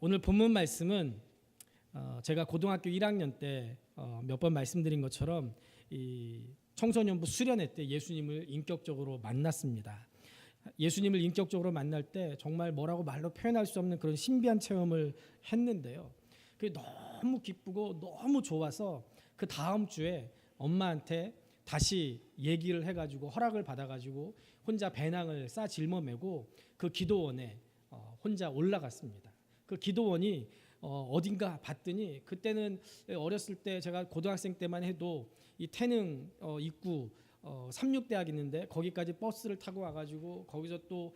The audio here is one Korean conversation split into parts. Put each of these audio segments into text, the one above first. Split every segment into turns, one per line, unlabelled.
오늘 본문 말씀은 제가 고등학교 1학년 때 몇 번 말씀드린 것처럼 이 청소년부 수련회 때 예수님을 인격적으로 만났습니다. 예수님을 인격적으로 만날 때 정말 뭐라고 말로 표현할 수 없는 그런 신비한 체험을 했는데요. 그게 너무 기쁘고 너무 좋아서 그 다음 주에 엄마한테 다시 얘기를 해가지고 허락을 받아가지고 혼자 배낭을 싸 짊어매고 그 기도원에 혼자 올라갔습니다. 그 기도원이 어딘가 봤더니 그때는 어렸을 때 제가 고등학생 때만 해도 이 태릉 입구 삼육대학 있는데 거기까지 버스를 타고 와가지고 거기서 또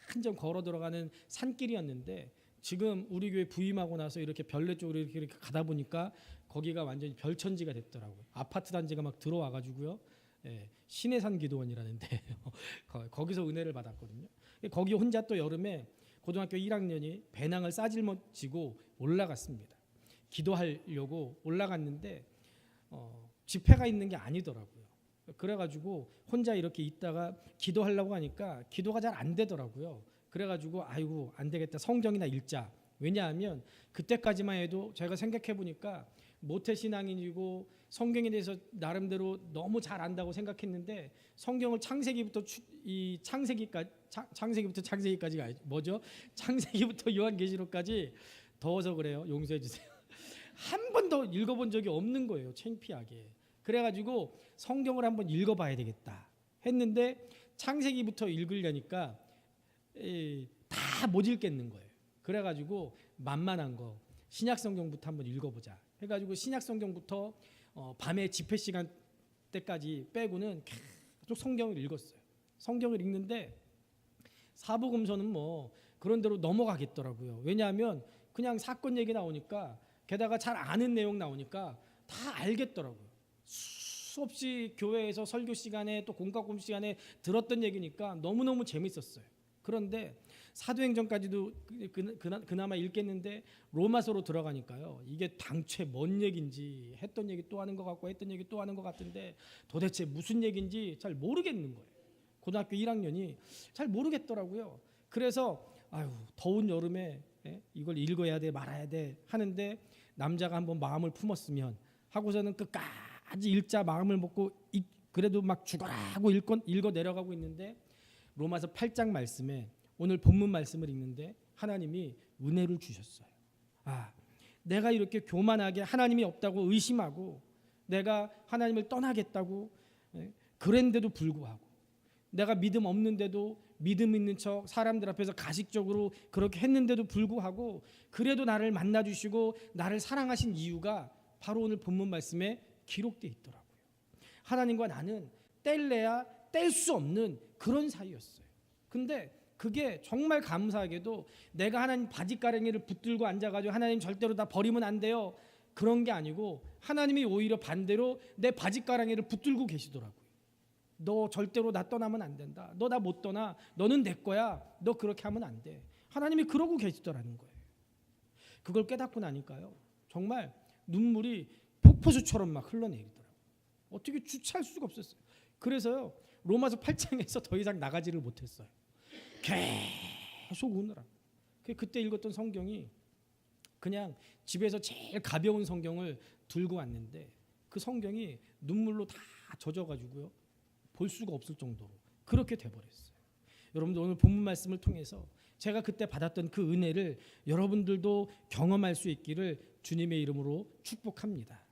한참 걸어 들어가는 산길이었는데 지금 우리 교회 부임하고 나서 이렇게 별내 쪽으로 이렇게 가다 보니까 거기가 완전히 별천지가 됐더라고요. 아파트 단지가 막 들어와가지고요. 신해산 기도원이라는데 거기서 은혜를 받았거든요. 거기 혼자 또 여름에 고등학교 1학년이 배낭을 싸질머지고 올라갔습니다. 기도하려고 올라갔는데 집회가 있는 게 아니더라고요. 그래가지고 혼자 이렇게 있다가 기도하려고 하니까 기도가 잘 안 되더라고요. 그래가지고 아이고 안 되겠다, 성경이나 읽자. 왜냐하면 그때까지만 해도 제가 생각해 보니까 모태신앙인이고 성경에 대해서 나름대로 너무 잘 안다고 생각했는데 성경을 창세기부터 창세기까지가 뭐죠? 창세기부터 요한계시록까지 더워서 그래요. 용서해 주세요. 한 번도 읽어본 적이 없는 거예요. 창피하게. 그래가지고 성경을 한번 읽어봐야 되겠다 했는데 창세기부터 읽으려니까 다 못 읽겠는 거예요. 그래가지고 만만한 거 신약성경부터 한번 읽어보자 해가지고 신약성경부터 밤에 집회 시간 때까지 빼고는 계속 성경을 읽었어요. 성경을 읽는데 사복음서는 뭐 그런 대로 넘어가겠더라고요. 왜냐하면 그냥 사건 얘기 나오니까 게다가 잘 아는 내용 나오니까 다 알겠더라고요. 수없이 교회에서 설교 시간에 또 공과금 시간에 들었던 얘기니까 너무너무 재밌었어요. 그런데 사도행전까지도 그나마 읽겠는데 로마서로 들어가니까요. 이게 당최 뭔 얘기인지 했던 얘기 또 하는 것 같고 했던 얘기 또 하는 것 같은데 도대체 무슨 얘기인지 잘 모르겠는 거예요. 고등학교 1학년이 잘 모르겠더라고요. 그래서 더운 여름에 이걸 읽어야 돼 말아야 돼 하는데 남자가 한번 마음을 품었으면 하고서는 끝까지 읽자 마음을 먹고 그래도 막 죽어라고 읽어 내려가고 있는데 로마서 8장 말씀에 오늘 본문 말씀을 읽는데 하나님이 은혜를 주셨어요. 내가 이렇게 교만하게 하나님이 없다고 의심하고 내가 하나님을 떠나겠다고 그랬는데도 불구하고 내가 믿음 없는데도 믿음 있는 척 사람들 앞에서 가식적으로 그렇게 했는데도 불구하고 그래도 나를 만나주시고 나를 사랑하신 이유가 바로 오늘 본문 말씀에 기록되어 있더라고요. 하나님과 나는 뗄래야 뗄 수 없는 그런 사이였어요. 근데 그게 정말 감사하게도 내가 하나님 바짓가랑이를 붙들고 앉아가지고 하나님 절대로 다 버리면 안 돼요 그런 게 아니고 하나님이 오히려 반대로 내 바짓가랑이를 붙들고 계시더라고요. 너 절대로 나 떠나면 안 된다. 너 나 못 떠나. 너는 내 거야. 너 그렇게 하면 안 돼. 하나님이 그러고 계시더라는 거예요. 그걸 깨닫고 나니까요. 정말 눈물이 폭포수처럼 막 흘러내리더라고요. 어떻게 주체할 수가 없었어요. 그래서요. 로마서 8장에서 더 이상 나가지를 못했어요. 계속 우느라. 그때 읽었던 성경이 그냥 집에서 제일 가벼운 성경을 들고 왔는데 그 성경이 눈물로 다 젖어가지고요. 볼 수가 없을 정도로 그렇게 돼버렸어요. 여러분들 오늘 본문 말씀을 통해서 제가 그때 받았던 그 은혜를 여러분들도 경험할 수 있기를 주님의 이름으로 축복합니다.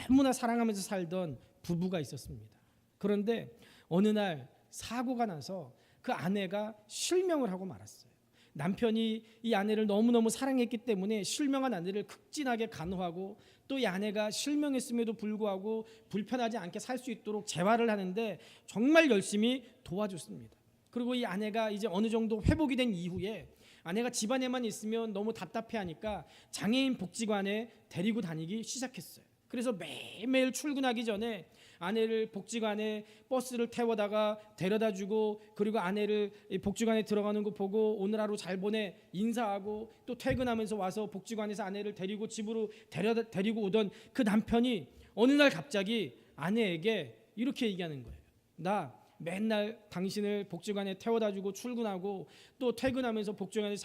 너무나 사랑하면서 살던 부부가 있었습니다. 그런데 어느 날 사고가 나서 그 아내가 실명을 하고 말았어요. 남편이 이 아내를 너무너무 사랑했기 때문에 실명한 아내를 극진하게 간호하고 또 이 아내가 실명했음에도 불구하고 불편하지 않게 살 수 있도록 재활을 하는데 정말 열심히 도와줬습니다. 그리고 이 아내가 이제 어느 정도 회복이 된 이후에 아내가 집안에만 있으면 너무 답답해하니까 장애인 복지관에 데리고 다니기 시작했어요. 그래서 매일매일 출근하기 전에 아내를 복지관에 버스를 태워다가 데려다주고 그리고 아내를 복지관에 들어가는 거 보고 오늘 하루 잘 보내 인사하고 또 퇴근하면서 와서 복지관에서 아내를 데리고 집으로 데리고 오던 그 남편이 어느 날 갑자기 아내에게 이렇게 얘기하는 거예요. 나 맨날 당신을 복지관에 태워다주고 출근하고 또 퇴근하면서 복지관에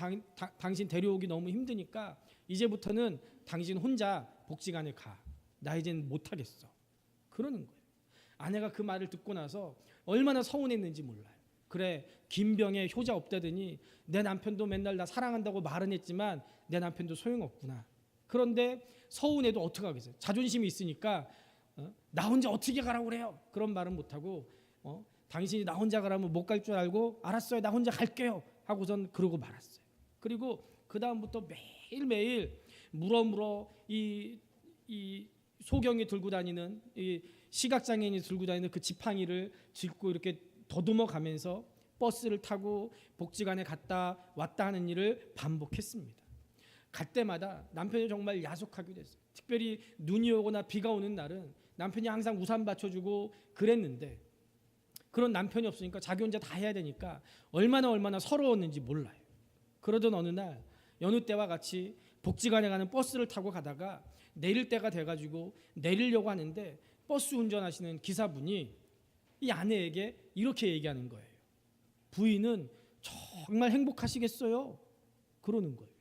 당신 데려오기 너무 힘드니까 이제부터는 당신 혼자 복지관에 가. 나 이젠 못하겠어. 그러는 거예요. 아내가 그 말을 듣고 나서 얼마나 서운했는지 몰라요. 그래, 김병에 효자 없다더니 내 남편도 맨날 나 사랑한다고 말은 했지만 내 남편도 소용없구나. 그런데 서운해도 어떡하겠어요. 자존심이 있으니까 나 혼자 어떻게 가라고 그래요. 그런 말은 못하고 당신이 나 혼자 가라면 못 갈 줄 알고 알았어요. 나 혼자 갈게요. 하고선 그러고 말았어요. 그리고 그 다음부터 매일매일 물어 이 소경이 들고 다니는 이 시각장애인이 들고 다니는 그 지팡이를 짚고 이렇게 더듬어 가면서 버스를 타고 복지관에 갔다 왔다 하는 일을 반복했습니다. 갈 때마다 남편이 정말 야속하기도 했어요. 특별히 눈이 오거나 비가 오는 날은 남편이 항상 우산 받쳐주고 그랬는데 그런 남편이 없으니까 자기 혼자 다 해야 되니까 얼마나 서러웠는지 몰라요. 그러던 어느 날 여느 때와 같이 복지관에 가는 버스를 타고 가다가 내릴 때가 돼가지고 내리려고 하는데 버스 운전하시는 기사분이 이 아내에게 이렇게 얘기하는 거예요. 부인은 정말 행복하시겠어요? 그러는 거예요.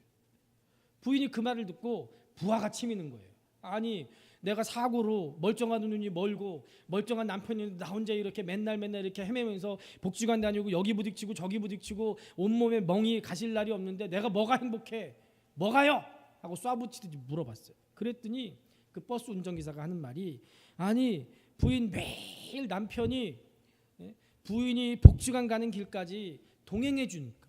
부인이 그 말을 듣고 부하가 치미는 거예요. 아니, 내가 사고로 멀쩡한 눈이 멀고 멀쩡한 남편이 나 혼자 이렇게 맨날 이렇게 헤매면서 복지관 다니고 여기 부딪히고 저기 부딪히고 온몸에 멍이 가실 날이 없는데 내가 뭐가 행복해? 뭐가요? 하고 쏴붙이듯이 물어봤어요. 그랬더니 그 버스 운전기사가 하는 말이 아니, 부인 매일 남편이 부인이 복지관 가는 길까지 동행해 주니까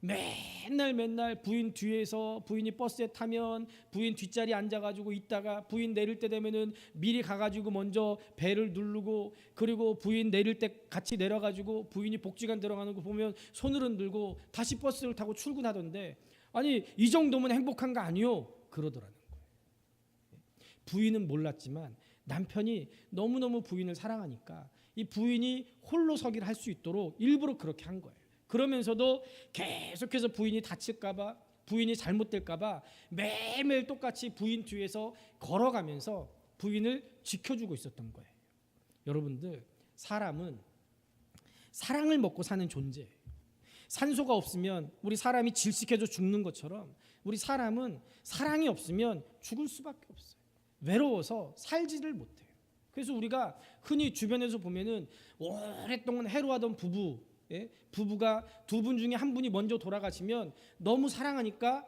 맨날 부인 뒤에서 부인이 버스에 타면 부인 뒷자리에 앉아가지고 있다가 부인 내릴 때 되면은 미리 가가지고 먼저 벨을 누르고 그리고 부인 내릴 때 같이 내려가지고 부인이 복지관 들어가는 거 보면 손을 흔들고 다시 버스를 타고 출근하던데 아니 이 정도면 행복한 거 아니요? 그러더라는 거예요. 부인은 몰랐지만 남편이 너무너무 부인을 사랑하니까 이 부인이 홀로 서기를 할 수 있도록 일부러 그렇게 한 거예요. 그러면서도 계속해서 부인이 다칠까봐 부인이 잘못될까봐 매일매일 똑같이 부인 뒤에서 걸어가면서 부인을 지켜주고 있었던 거예요. 여러분들, 사람은 사랑을 먹고 사는 존재예요. 산소가 없으면 우리 사람이 질식해져 죽는 것처럼 우리 사람은 사랑이 없으면 죽을 수밖에 없어요. 외로워서 살지를 못해요. 그래서 우리가 흔히 주변에서 보면은 오랫동안 해로하던 부부가 두 분 중에 한 분이 먼저 돌아가시면 너무 사랑하니까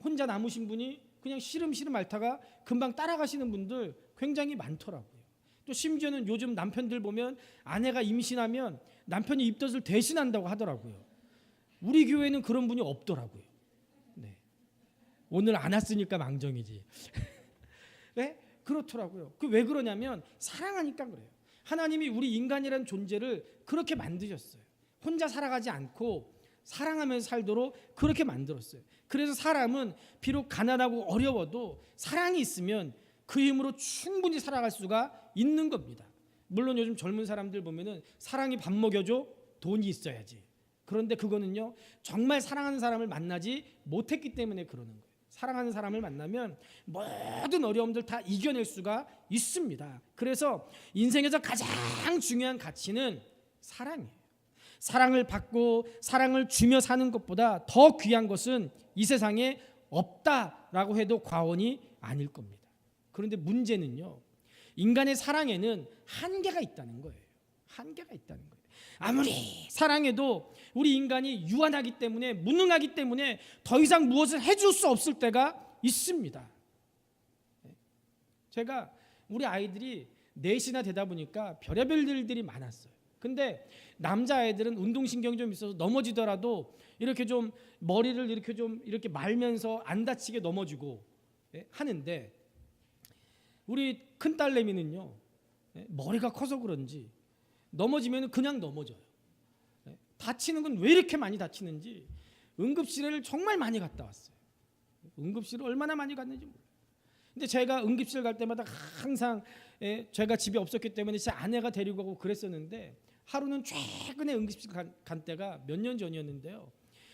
혼자 남으신 분이 그냥 시름시름 앓다가 금방 따라가시는 분들 굉장히 많더라고요. 또 심지어는 요즘 남편들 보면 아내가 임신하면 남편이 입덧을 대신한다고 하더라고요. 우리 교회는 그런 분이 없더라고요. 네. 오늘 안 왔으니까 망정이지. 네? 그렇더라고요. 그 왜 그러냐면 사랑하니까 그래요. 하나님이 우리 인간이라는 존재를 그렇게 만드셨어요. 혼자 살아가지 않고 사랑하면서 살도록 그렇게 만들었어요. 그래서 사람은 비록 가난하고 어려워도 사랑이 있으면 그 힘으로 충분히 살아갈 수가 있는 겁니다. 물론 요즘 젊은 사람들 보면은 사랑이 밥 먹여줘? 돈이 있어야지. 그런데 그거는요 정말 사랑하는 사람을 만나지 못했기 때문에 그러는 거예요. 사랑하는 사람을 만나면 모든 어려움들 다 이겨낼 수가 있습니다. 그래서 인생에서 가장 중요한 가치는 사랑이에요. 사랑을 받고 사랑을 주며 사는 것보다 더 귀한 것은 이 세상에 없다라고 해도 과언이 아닐 겁니다. 그런데 문제는요, 인간의 사랑에는 한계가 있다는 거예요. 한계가 있다는 거예요. 아무리 사랑해도 우리 인간이 유한하기 때문에 무능하기 때문에 더 이상 무엇을 해줄 수 없을 때가 있습니다. 제가 우리 아이들이 넷이나 되다 보니까 별의별 일들이 많았어요. 근데 남자아이들은 운동신경이 좀 있어서 넘어지더라도 이렇게 좀 머리를 이렇게 좀 이렇게 말면서 안 다치게 넘어지고 하는데 우리 큰딸내미는요 머리가 커서 그런지 넘어지면 그냥 넘어져요. 다치는 건 왜 이렇게 많이 다치는지 응급실을 정말 많이 갔다 왔어요. 응급실을 얼마나 많이 갔는지 몰라요. 근데 제가 응급실 갈 때마다 항상 제가 집에 없었기 때문에 제 아내가 데리고 가고 그랬었는데 하루는 최근에 응급실 간 때가 몇 년 전이었는데요.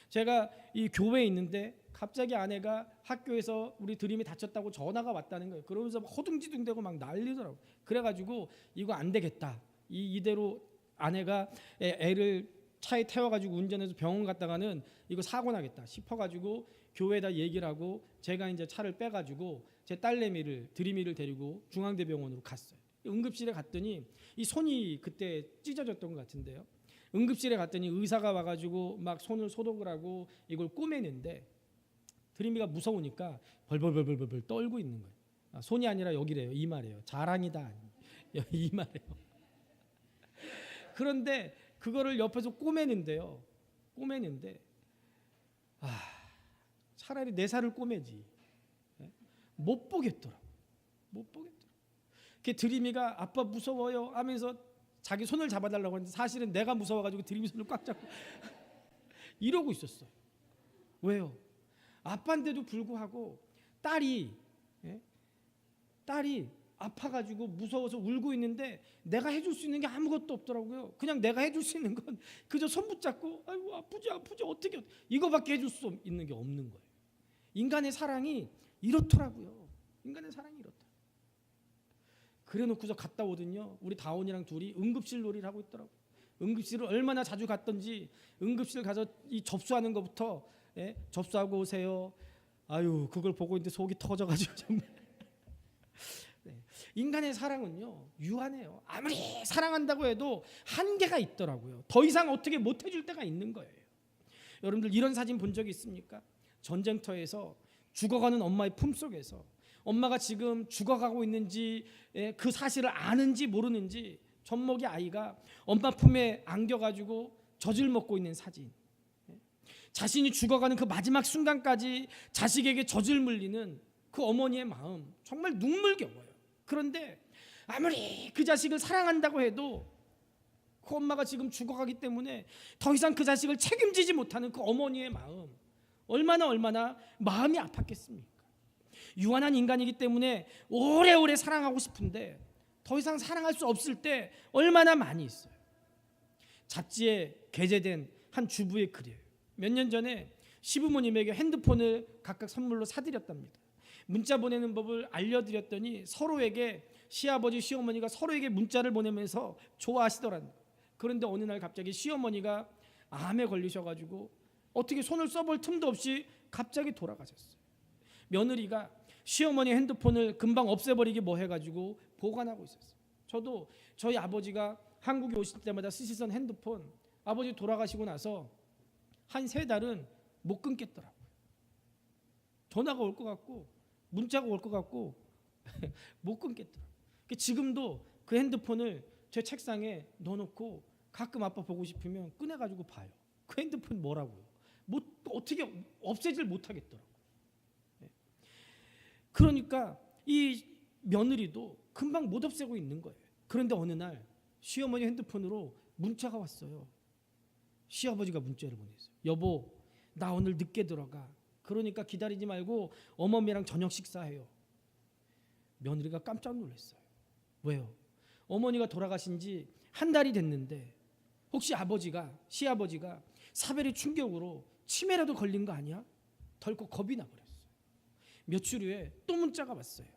제가 이 교회에 있는데 갑자기 아내가 학교에서 우리 드림이 다쳤다고 전화가 왔다는 거예요. 그러면서 허둥지둥대고 막 난리더라고요. 그래가지고 이거 안 되겠다. 이대로 아내가 애를 차에 태워가지고 운전해서 병원 갔다가는 이거 사고 나겠다 싶어가지고 교회에다 얘기를 하고 제가 이제 차를 빼가지고 제 딸내미를 드림이를 데리고 중앙대병원으로 갔어요. 응급실에 갔더니 이 손이 그때 찢어졌던 것 같은데요. 응급실에 갔더니 의사가 와가지고 막 손을 소독을 하고 이걸 꼬매는데 드림이가 무서우니까 벌벌벌벌 떨고 있는 거예요. 손이 아니라 여기래요. 이마래요. 자랑이다. 이마래요. 그런데 그거를 옆에서 꼬매는데요. 꼬매는데 차라리 내 살을 꼬매지. 못 보겠더라고. 못 보겠더라고. 그 드림이가 아빠 무서워요 하면서 자기 손을 잡아달라고 했는데 사실은 내가 무서워가지고 드림이 손을 꽉 잡고 이러고 있었어요. 왜요? 아빠인데도 불구하고 딸이 아파가지고 무서워서 울고 있는데 내가 해줄 수 있는 게 아무것도 없더라고요. 그냥 내가 해줄 수 있는 건 그저 손 붙잡고 아이고 아프지 어떻게 이거밖에 해줄 수 있는 게 없는 거예요. 인간의 사랑이 이렇더라고요. 인간의 사랑이 이렇다. 그래놓고서 갔다 오더니요. 우리 다온이랑 둘이 응급실 놀이를 하고 있더라고요. 응급실을 얼마나 자주 갔던지 응급실 가서 이 접수하는 것부터 접수하고 오세요. 아유 그걸 보고 있는데 속이 터져가지고 정말. 인간의 사랑은요 유한해요. 아무리 사랑한다고 해도 한계가 있더라고요. 더 이상 어떻게 못 해줄 때가 있는 거예요. 여러분들 이런 사진 본 적이 있습니까? 전쟁터에서 죽어가는 엄마의 품속에서 엄마가 지금 죽어가고 있는지 그 사실을 아는지 모르는지 젖먹이 아이가 엄마 품에 안겨가지고 젖을 먹고 있는 사진. 자신이 죽어가는 그 마지막 순간까지 자식에게 젖을 물리는 그 어머니의 마음 정말 눈물겨워요. 그런데 아무리 그 자식을 사랑한다고 해도 그 엄마가 지금 죽어가기 때문에 더 이상 그 자식을 책임지지 못하는 그 어머니의 마음 얼마나 마음이 아팠겠습니까? 유한한 인간이기 때문에 오래오래 사랑하고 싶은데 더 이상 사랑할 수 없을 때 얼마나 많이 있어요. 잡지에 게재된 한 주부의 글이에요. 몇 년 전에 시부모님에게 핸드폰을 각각 선물로 사드렸답니다. 문자 보내는 법을 알려드렸더니 서로에게 시아버지 시어머니가 서로에게 문자를 보내면서 좋아하시더라는 거예요. 그런데 어느 날 갑자기 시어머니가 암에 걸리셔가지고 어떻게 손을 써볼 틈도 없이 갑자기 돌아가셨어요. 며느리가 시어머니 핸드폰을 금방 없애버리기 뭐 해가지고 보관하고 있었어요. 저도 저희 아버지가 한국에 오실 때마다 쓰시던 핸드폰 아버지 돌아가시고 나서 한 3달은 못 끊겠더라고요. 전화가 올 것 같고 문자가 올 것 같고 못 끊겠더라고요. 지금도 그 핸드폰을 제 책상에 넣어놓고 가끔 아빠 보고 싶으면 꺼내가지고 봐요. 그 핸드폰 뭐라고요? 어떻게 없애질 못하겠더라고요. 그러니까 이 며느리도 금방 못 없애고 있는 거예요. 그런데 어느 날 시어머니 핸드폰으로 문자가 왔어요. 시아버지가 문자를 보냈어요. 여보, 나 오늘 늦게 들어가. 그러니까 기다리지 말고 어머니랑 저녁 식사해요. 며느리가 깜짝 놀랐어요. 왜요? 어머니가 돌아가신 지 한 달이 됐는데 혹시 시아버지가 사별의 충격으로 치매라도 걸린 거 아니야? 덜컥 겁이 나버렸어요. 며칠 후에 또 문자가 왔어요.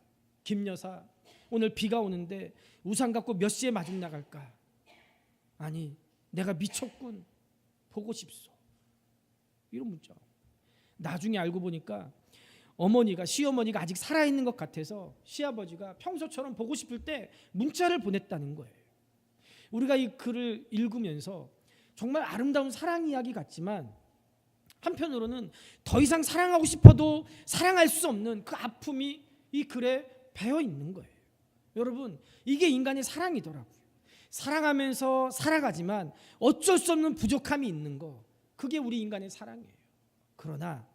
김 여사, 오늘 비가 오는데 우산 갖고 몇 시에 마중 나갈까? 아니, 내가 미쳤군. 보고 싶소. 이런 문자가. 나중에 알고 보니까 시어머니가 아직 살아있는 것 같아서 시아버지가 평소처럼 보고 싶을 때 문자를 보냈다는 거예요. 우리가 이 글을 읽으면서 정말 아름다운 사랑 이야기 같지만 한편으로는 더 이상 사랑하고 싶어도 사랑할 수 없는 그 아픔이 이 글에 배어 있는 거예요. 여러분, 이게 인간의 사랑이더라고요. 사랑하면서 살아가지만 어쩔 수 없는 부족함이 있는 거, 그게 우리 인간의 사랑이에요. 그러나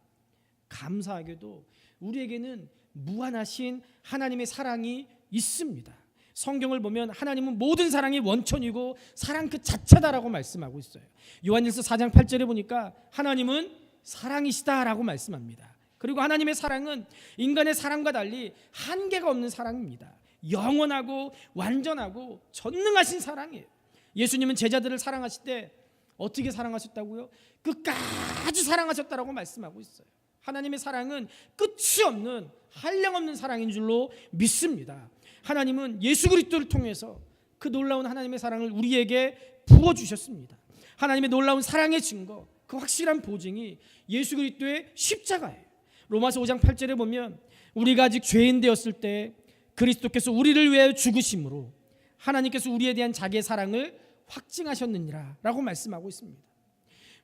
감사하게도 우리에게는 무한하신 하나님의 사랑이 있습니다. 성경을 보면 하나님은 모든 사랑이 원천이고 사랑 그 자체다라고 말씀하고 있어요. 요한일서 4장 8절에 보니까 하나님은 사랑이시다라고 말씀합니다. 그리고 하나님의 사랑은 인간의 사랑과 달리 한계가 없는 사랑입니다. 영원하고 완전하고 전능하신 사랑이에요. 예수님은 제자들을 사랑하실 때 어떻게 사랑하셨다고요? 끝까지 사랑하셨다라고 말씀하고 있어요. 하나님의 사랑은 끝이 없는 한량없는 사랑인 줄로 믿습니다. 하나님은 예수 그리스도를 통해서 그 놀라운 하나님의 사랑을 우리에게 부어주셨습니다. 하나님의 놀라운 사랑의 증거, 그 확실한 보증이 예수 그리스도의 십자가예요. 로마서 5장 8절에 보면 우리가 아직 죄인 되었을 때 그리스도께서 우리를 위하여 죽으심으로 하나님께서 우리에 대한 자기의 사랑을 확증하셨느니라 라고 말씀하고 있습니다.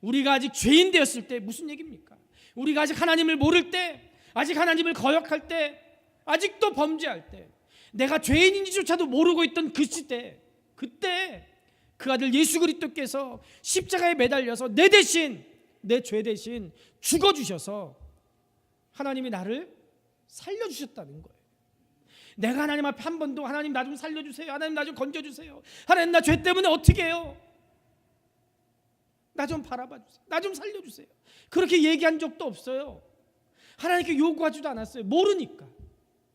우리가 아직 죄인 되었을 때 무슨 얘기입니까? 우리가 아직 하나님을 모를 때, 아직 하나님을 거역할 때, 아직도 범죄할 때, 내가 죄인인지조차도 모르고 있던 그 시대, 그때 그 아들 예수 그리스도께서 십자가에 매달려서 내 대신, 내 죄 대신 죽어주셔서 하나님이 나를 살려주셨다는 거예요. 내가 하나님 앞에 한 번도 하나님 나 좀 살려주세요, 하나님 나 좀 건져주세요, 하나님 나 죄 때문에 어떻게 해요, 나 좀 바라봐 주세요, 나 좀 살려주세요, 그렇게 얘기한 적도 없어요. 하나님께 요구하지도 않았어요. 모르니까.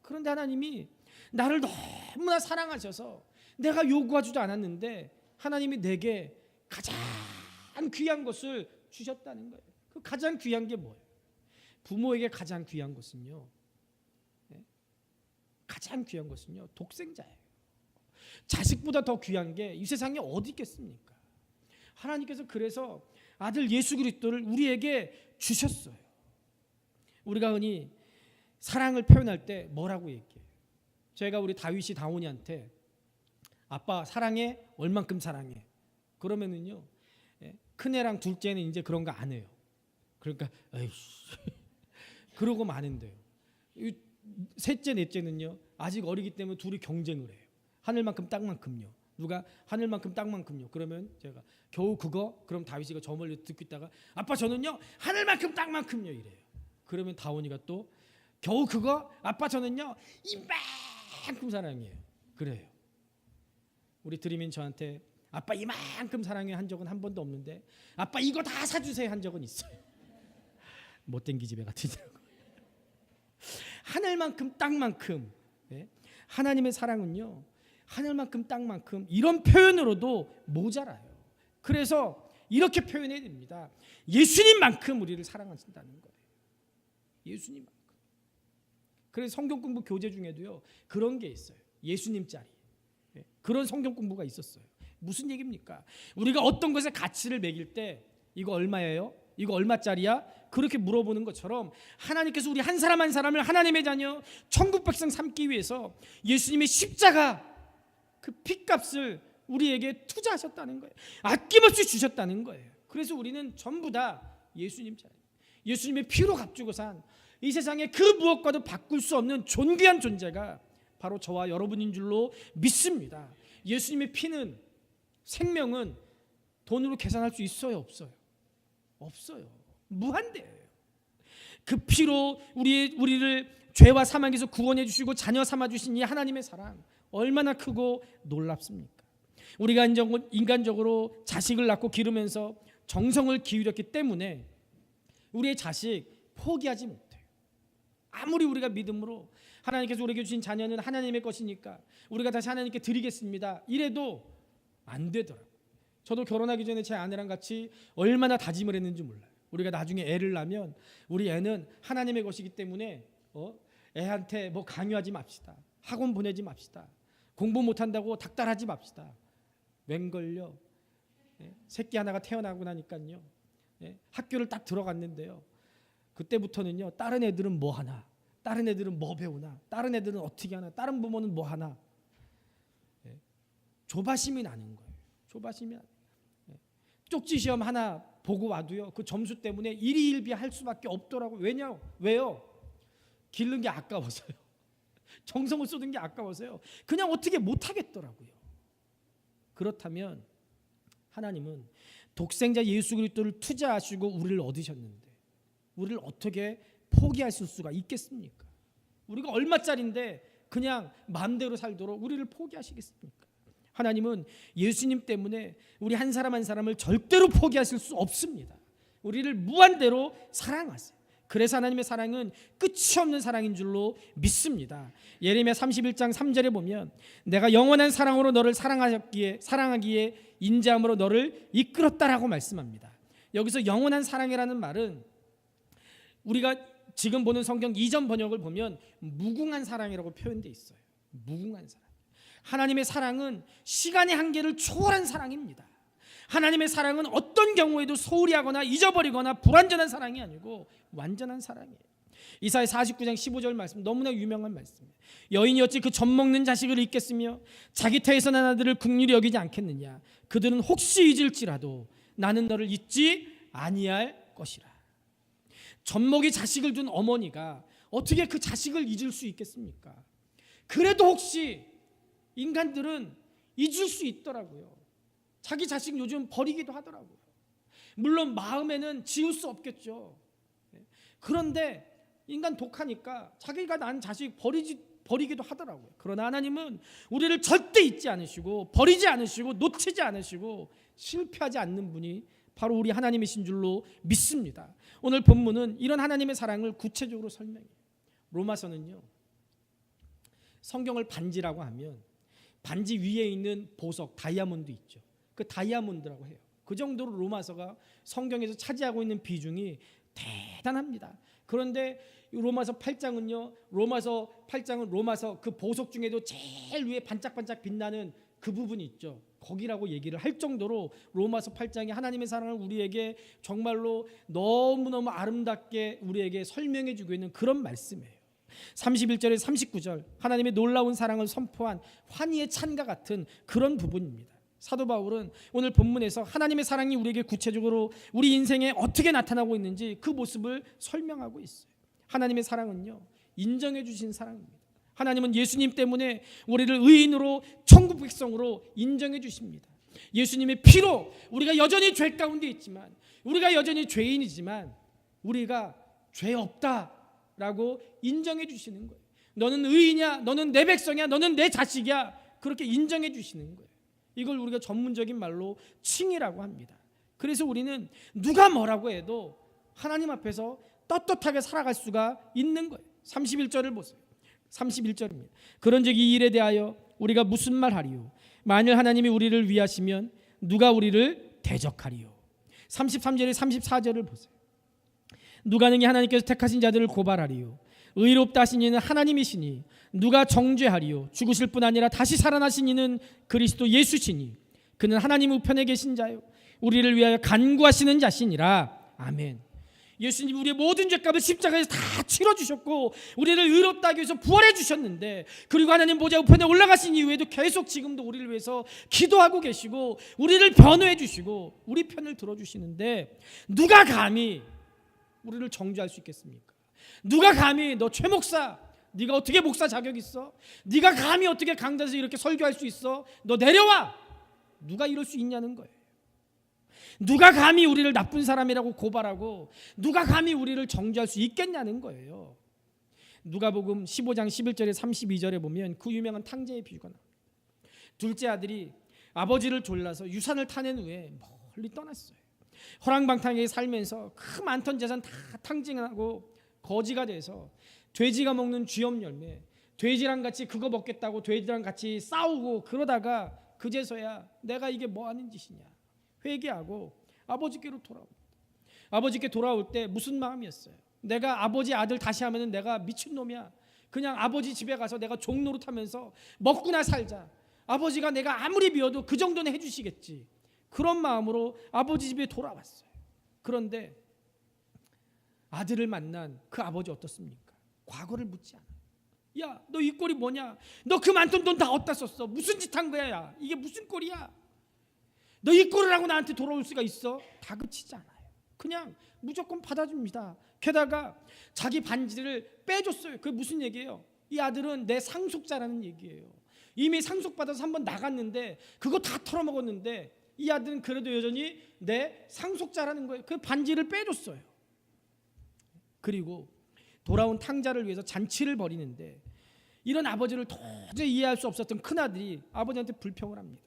그런데 하나님이 나를 너무나 사랑하셔서 내가 요구하지도 않았는데 하나님이 내게 가장 귀한 것을 주셨다는 거예요. 그 가장 귀한 게 뭐예요? 부모에게 가장 귀한 것은요, 가장 귀한 것은요, 독생자예요. 자식보다 더 귀한 게 이 세상에 어디 있겠습니까? 하나님께서 그래서 아들 예수 그리스도를 우리에게 주셨어요. 우리가 흔히 사랑을 표현할 때 뭐라고 얘기해요? 제가 우리 다윗이 다온이한테 아빠 사랑해? 얼만큼 사랑해? 그러면은요, 큰애랑 둘째는 이제 그런 거 안 해요. 그러니까 에이씨 그러고 마는데요, 셋째 넷째는요 아직 어리기 때문에 둘이 경쟁을 해요. 하늘만큼 땅만큼요. 누가 하늘만큼 땅만큼요. 그러면 제가 겨우 그거, 그럼 다윗이가 저 멀리 듣고 있다가 아빠 저는요 하늘만큼 땅만큼요 이래요. 그러면 다온이가 또 겨우 그거, 아빠 저는요 이만큼 사랑해요. 그래요. 우리 드림인 저한테 아빠 이만큼 사랑해 한 적은 한 번도 없는데 아빠 이거 다 사주세요 한 적은 있어요. 못된 기집애 같으더라고요. 하늘만큼 땅만큼, 하나님의 사랑은요 하늘만큼 땅만큼 이런 표현으로도 모자라요. 그래서 이렇게 표현해야 됩니다. 예수님만큼 우리를 사랑하신다는 거예요. 예수님만큼. 그래서 성경 공부 교재 중에도요 그런 게 있어요. 예수님짜리. 그런 성경 공부가 있었어요. 무슨 얘기입니까? 우리가 어떤 것에 가치를 매길 때 이거 얼마예요? 이거 얼마짜리야? 그렇게 물어보는 것처럼 하나님께서 우리 한 사람 한 사람을 하나님의 자녀 천국 백성 삼기 위해서 예수님의 십자가 그 핏값을 우리에게 투자하셨다는 거예요. 아낌없이 주셨다는 거예요. 그래서 우리는 전부 다 예수님 자녀, 예수님의 피로 값주고 산 이 세상에 그 무엇과도 바꿀 수 없는 존귀한 존재가 바로 저와 여러분인 줄로 믿습니다. 예수님의 피는, 생명은 돈으로 계산할 수 있어요, 없어요? 없어요. 무한대예요. 그 피로 우리를 죄와 사망에서 구원해 주시고 자녀 삼아 주신 이 하나님의 사랑 얼마나 크고 놀랍습니까? 우리가 인간적으로 자식을 낳고 기르면서 정성을 기울였기 때문에 우리의 자식 포기하지 못해요. 아무리 우리가 믿음으로 하나님께서 우리에게 주신 자녀는 하나님의 것이니까 우리가 다시 하나님께 드리겠습니다 이래도 안 되더라고요. 저도 결혼하기 전에 제 아내랑 같이 얼마나 다짐을 했는지 몰라요. 우리가 나중에 애를 낳으면 우리 애는 하나님의 것이기 때문에 애한테 뭐 강요하지 맙시다. 학원 보내지 맙시다. 공부 못한다고 닥달하지 맙시다. 웬걸요? 새끼 하나가 태어나고 나니까요, 학교를 딱 들어갔는데요, 그때부터는요 다른 애들은 뭐 하나, 다른 애들은 뭐 배우나, 다른 애들은 어떻게 하나, 다른 부모는 뭐 하나, 조바심이 나는 거예요. 조바심이 나는 거예요. 쪽지 시험 하나 보고 와도요 그 점수 때문에 일희일비 할 수밖에 없더라고요. 왜요? 기른 게 아까워서요. 정성을 쏟은 게 아까워서요. 그냥 어떻게 못하겠더라고요. 그렇다면 하나님은 독생자 예수 그리스도를 투자하시고 우리를 얻으셨는데 우리를 어떻게 포기하실 수가 있겠습니까? 우리가 얼마짜린데 그냥 마음대로 살도록 우리를 포기하시겠습니까? 하나님은 예수님 때문에 우리 한 사람 한 사람을 절대로 포기하실 수 없습니다. 우리를 무한대로 사랑하세요. 그래서 하나님의 사랑은 끝이 없는 사랑인 줄로 믿습니다. 예레미야 31장 3절에 보면 내가 영원한 사랑으로 너를 사랑하기에 인자함으로 너를 이끌었다라고 말씀합니다. 여기서 영원한 사랑이라는 말은 우리가 지금 보는 성경 이전 번역을 보면 무궁한 사랑이라고 표현되어 있어요. 무궁한 사랑. 하나님의 사랑은 시간의 한계를 초월한 사랑입니다. 하나님의 사랑은 어떤 경우에도 소홀히 하거나 잊어버리거나 불완전한 사랑이 아니고 완전한 사랑이에요. 이사야 49장 15절 말씀, 너무나 유명한 말씀이에요. 여인이 어찌 그 젖먹는 자식을 잊겠으며 자기 태에서 난 아들을 긍휼히 여기지 않겠느냐. 그들은 혹시 잊을지라도 나는 너를 잊지 아니할 것이라. 젖먹이 자식을 둔 어머니가 어떻게 그 자식을 잊을 수 있겠습니까? 그래도 혹시 인간들은 잊을 수 있더라고요. 자기 자식 요즘 버리기도 하더라고요. 물론 마음에는 지울 수 없겠죠. 그런데 인간 독하니까 자기가 낳은 자식 버리기도 하더라고요. 그러나 하나님은 우리를 절대 잊지 않으시고 버리지 않으시고 놓치지 않으시고 실패하지 않는 분이 바로 우리 하나님이신 줄로 믿습니다. 오늘 본문은 이런 하나님의 사랑을 구체적으로 설명해요. 로마서는요, 성경을 반지라고 하면 반지 위에 있는 보석 다이아몬드 있죠. 그 다이아몬드라고 해요. 그 정도로 로마서가 성경에서 차지하고 있는 비중이 대단합니다. 그런데 로마서 8장은요, 로마서 8장은 로마서 그 보석 중에도 제일 위에 반짝반짝 빛나는 그 부분이 있죠. 거기라고 얘기를 할 정도로 로마서 8장이 하나님의 사랑을 우리에게 정말로 너무너무 아름답게 우리에게 설명해 주고 있는 그런 말씀이에요. 31절에 39절 하나님의 놀라운 사랑을 선포한 환희의 찬과 같은 그런 부분입니다. 사도 바울은 오늘 본문에서 하나님의 사랑이 우리에게 구체적으로 우리 인생에 어떻게 나타나고 있는지 그 모습을 설명하고 있어요. 하나님의 사랑은요, 인정해 주신 사랑입니다. 하나님은 예수님 때문에 우리를 의인으로 천국 백성으로 인정해 주십니다. 예수님의 피로 우리가 여전히 죄 가운데 있지만, 우리가 여전히 죄인이지만 우리가 죄 없다라고 인정해 주시는 거예요. 너는 의인이야, 너는 내 백성이야, 너는 내 자식이야, 그렇게 인정해 주시는 거예요. 이걸 우리가 전문적인 말로 칭이라고 합니다. 그래서 우리는 누가 뭐라고 해도 하나님 앞에서 떳떳하게 살아갈 수가 있는 거예요. 31절을 보세요. 31절입니다. 그런즉 이 일에 대하여 우리가 무슨 말하리요? 만일 하나님이 우리를 위하시면 누가 우리를 대적하리요? 33절에 34절을 보세요. 누가 능히 하나님께서 택하신 자들을 고발하리요? 의롭다 하신 이는 하나님이시니 누가 정죄하리요? 죽으실 뿐 아니라 다시 살아나신 이는 그리스도 예수시니 그는 하나님 우편에 계신 자요 우리를 위하여 간구하시는 자시니라. 아멘. 예수님이 우리의 모든 죄값을 십자가에서 다 치러주셨고 우리를 의롭다 하기 위해서 부활해 주셨는데, 그리고 하나님 보좌 우편에 올라가신 이후에도 계속 지금도 우리를 위해서 기도하고 계시고 우리를 변호해 주시고 우리 편을 들어주시는데, 누가 감히 우리를 정죄할 수 있겠습니까? 누가 감히 너 최 목사, 네가 어떻게 목사 자격 있어? 네가 감히 어떻게 강단에서 이렇게 설교할 수 있어? 너 내려와! 누가 이럴 수 있냐는 거예요. 누가 감히 우리를 나쁜 사람이라고 고발하고 누가 감히 우리를 정죄할 수 있겠냐는 거예요. 누가복음 15장 11절에 32절에 보면 그 유명한 탕제의 비유가 나옵니다. 둘째 아들이 아버지를 졸라서 유산을 타낸 후에 멀리 떠났어요. 허랑방탕하게 살면서 그 많던 재산 다 탕진하고 거지가 돼서 돼지가 먹는 쥐염 열매, 돼지랑 같이 그거 먹겠다고 돼지랑 같이 싸우고 그러다가 그제서야 내가 이게 뭐 하는 짓이냐 회개하고 아버지께로 돌아옵니다. 아버지께 돌아올 때 무슨 마음이었어요? 내가 아버지 아들 다시 하면은 내가 미친놈이야. 그냥 아버지 집에 가서 내가 종노릇하면서 먹고나 살자. 아버지가 내가 아무리 미워도 그 정도는 해주시겠지. 그런 마음으로 아버지 집에 돌아왔어요. 그런데 아들을 만난 그 아버지 어떻습니까? 과거를 묻지 않아요. 야, 너 이 꼴이 뭐냐? 너 그 많던 돈 다 어디다 썼어? 무슨 짓 한 거야? 야, 이게 무슨 꼴이야? 너 이 꼴을 하고 나한테 돌아올 수가 있어? 다그치지 않아요. 그냥 무조건 받아줍니다. 게다가 자기 반지를 빼줬어요. 그게 무슨 얘기예요? 이 아들은 내 상속자라는 얘기예요. 이미 상속받아서 한번 나갔는데 그거 다 털어먹었는데 이 아들은 그래도 여전히 내 상속자라는 거예요. 그 반지를 빼줬어요. 그리고 돌아온 탕자를 위해서 잔치를 벌이는데 이런 아버지를 도저히 이해할 수 없었던 큰아들이 아버지한테 불평을 합니다.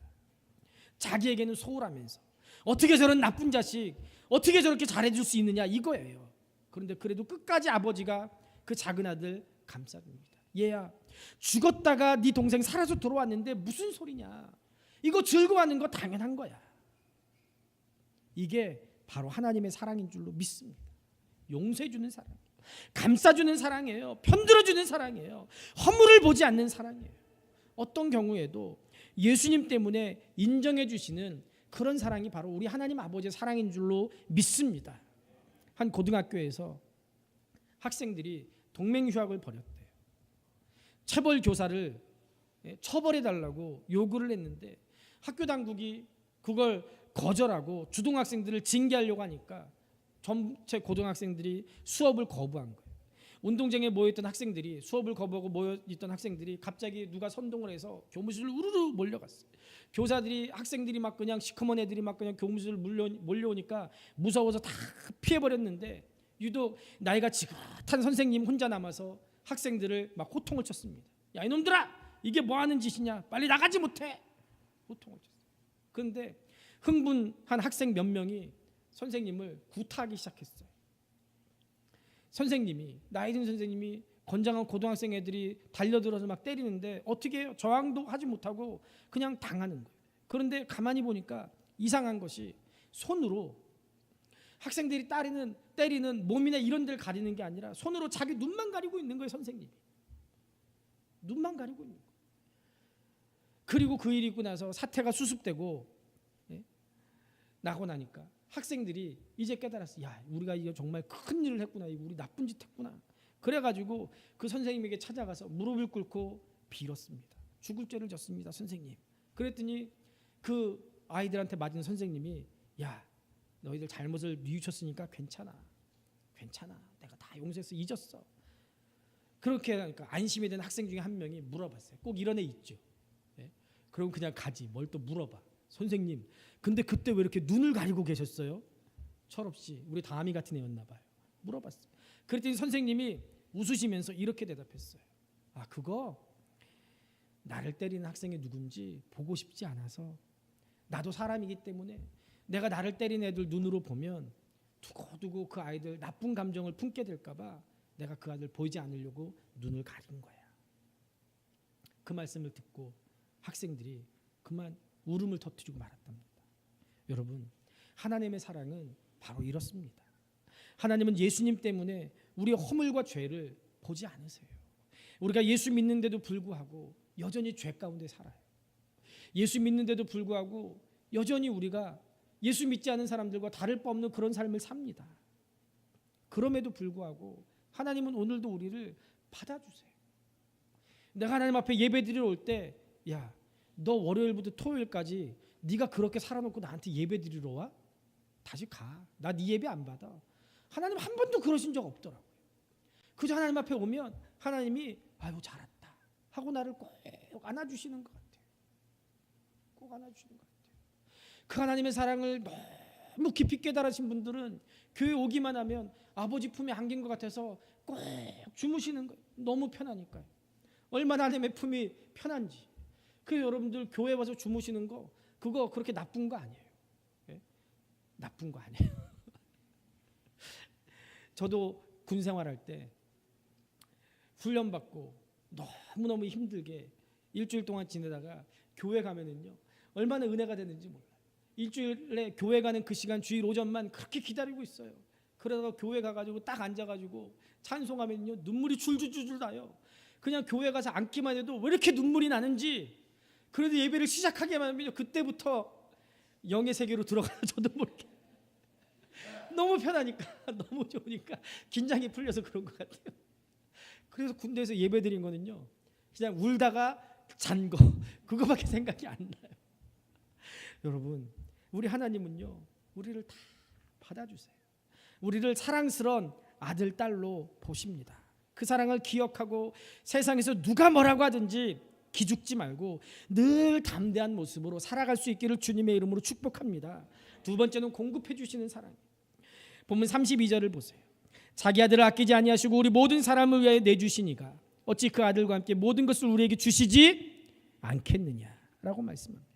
자기에게는 소홀하면서 어떻게 저런 나쁜 자식 어떻게 저렇게 잘해줄 수 있느냐 이거예요. 그런데 그래도 끝까지 아버지가 그 작은 아들 감싸줍니다. 얘야, 죽었다가 네 동생 살아서 돌아왔는데 무슨 소리냐. 이거 즐거워하는 거 당연한 거야. 이게 바로 하나님의 사랑인 줄로 믿습니다. 용서해주는 사랑, 감싸주는 사랑이에요. 편들어주는 사랑이에요. 허물을 보지 않는 사랑이에요. 어떤 경우에도 예수님 때문에 인정해 주시는 그런 사랑이 바로 우리 하나님 아버지의 사랑인 줄로 믿습니다. 한 고등학교에서 학생들이 동맹휴학을 벌였대요. 체벌 교사를 처벌해달라고 요구를 했는데 학교 당국이 그걸 거절하고 주동학생들을 징계하려고 하니까 전체 고등학생들이 수업을 거부한 거예요. 운동장에 모여있던 학생들이 수업을 거부하고 모여있던 학생들이 갑자기 누가 선동을 해서 교무실로 우르르 몰려갔어요. 교사들이 학생들이 막 그냥 시커먼 애들이 막 그냥 교무실 몰려오니까 무서워서 다 피해버렸는데 유독 나이가 지긋한 선생님 혼자 남아서 학생들을 막 호통을 쳤습니다. 야 이놈들아 이게 뭐 하는 짓이냐 빨리 나가지 못해 호통을 쳤어요. 그런데 흥분한 학생 몇 명이 선생님을 구타하기 시작했어요. 선생님이 나이 든 선생님이 건장한 고등학생 애들이 달려들어서 막 때리는데 어떻게 해요? 저항도 하지 못하고 그냥 당하는 거예요. 그런데 가만히 보니까 이상한 것이 손으로 학생들이 때리는 몸이나 이런 데를 가리는 게 아니라 손으로 자기 눈만 가리고 있는 거예요. 선생님이 눈만 가리고 있는 거예요. 그리고 그 일이 있고 나서 사태가 수습되고 나고 나니까 학생들이 이제 깨달았어. 야, 우리가 이거 정말 큰 일을 했구나. 이거 우리 나쁜 짓 했구나. 그래가지고 그 선생님에게 찾아가서 무릎을 꿇고 빌었습니다. 죽을 죄를 졌습니다, 선생님. 그랬더니 그 아이들한테 맞은 선생님이 야, 너희들 잘못을 뉘우쳤으니까 괜찮아. 내가 다 용서해서 잊었어. 그렇게 하니까 안심이 된 학생 중에 한 명이 물어봤어요. 꼭 이런 애 있죠. 그럼 그냥 가지. 뭘 또 물어봐. 선생님, 근데 그때 왜 이렇게 눈을 가리고 계셨어요? 철없이 우리 다음이 같은 애였나 봐요. 물어봤어요. 그랬더니 선생님이 웃으시면서 이렇게 대답했어요. 아, 그거 나를 때리는 학생이 누군지 보고 싶지 않아서 나도 사람이기 때문에 내가 나를 때리는 애들 눈으로 보면 두고두고 그 아이들 나쁜 감정을 품게 될까 봐 내가 그 아이들 보이지 않으려고 눈을 가린 거야. 그 말씀을 듣고 학생들이 그만 울음을 터뜨리고 말았답니다. 여러분, 하나님의 사랑은 바로 이렇습니다. 하나님은 예수님 때문에 우리의 허물과 죄를 보지 않으세요. 우리가 예수 믿는데도 불구하고 여전히 죄 가운데 살아요. 예수 믿는데도 불구하고 여전히 우리가 예수 믿지 않은 사람들과 다를 바 없는 그런 삶을 삽니다. 그럼에도 불구하고 하나님은 오늘도 우리를 받아주세요. 내가 하나님 앞에 예배드리러 올 때 야, 너 월요일부터 토요일까지 네가 그렇게 살아놓고 나한테 예배드리러 와? 다시 가. 나 네 예배 안 받아. 하나님 한 번도 그러신 적 없더라고요. 그저 하나님 앞에 오면 하나님이 아이고 잘했다 하고 나를 꼭 안아주시는 것 같아요. 꼭 안아주시는 것 같아요. 그 하나님의 사랑을 너무 깊이 깨달으신 분들은 교회 오기만 하면 아버지 품에 안긴 것 같아서 꼭 주무시는 거예요. 너무 편하니까요. 얼마나 하나님의 품이 편한지. 그 여러분들 교회 와서 주무시는 거 그거 그렇게 나쁜 거 아니에요. 네? 나쁜 거 아니에요. 저도 군 생활할 때 훈련 받고 너무너무 힘들게 일주일 동안 지내다가 교회 가면은요 얼마나 은혜가 되는지 몰라요. 일주일에 교회 가는 그 시간 주일 오전만 그렇게 기다리고 있어요. 그러다가 교회 가가지고 딱 앉아가지고 찬송하면요 눈물이 줄줄줄 나요. 그냥 교회 가서 앉기만 해도 왜 이렇게 눈물이 나는지. 그래도 예배를 시작하기만 하면 그때부터 영의 세계로 들어가요. 저도 모르게. 너무 편하니까 너무 좋으니까 긴장이 풀려서 그런 것 같아요. 그래서 군대에서 예배 드린 거는요 그냥 울다가 잔 거 그거밖에 생각이 안 나요. 여러분, 우리 하나님은요 우리를 다 받아주세요. 우리를 사랑스러운 아들, 딸로 보십니다. 그 사랑을 기억하고 세상에서 누가 뭐라고 하든지 기죽지 말고 늘 담대한 모습으로 살아갈 수 있기를 주님의 이름으로 축복합니다. 두 번째는 공급해 주시는 사랑. 본문 32절을 보세요. 자기 아들을 아끼지 아니하시고 우리 모든 사람을 위하여 내주시니가 어찌 그 아들과 함께 모든 것을 우리에게 주시지 않겠느냐라고 말씀합니다.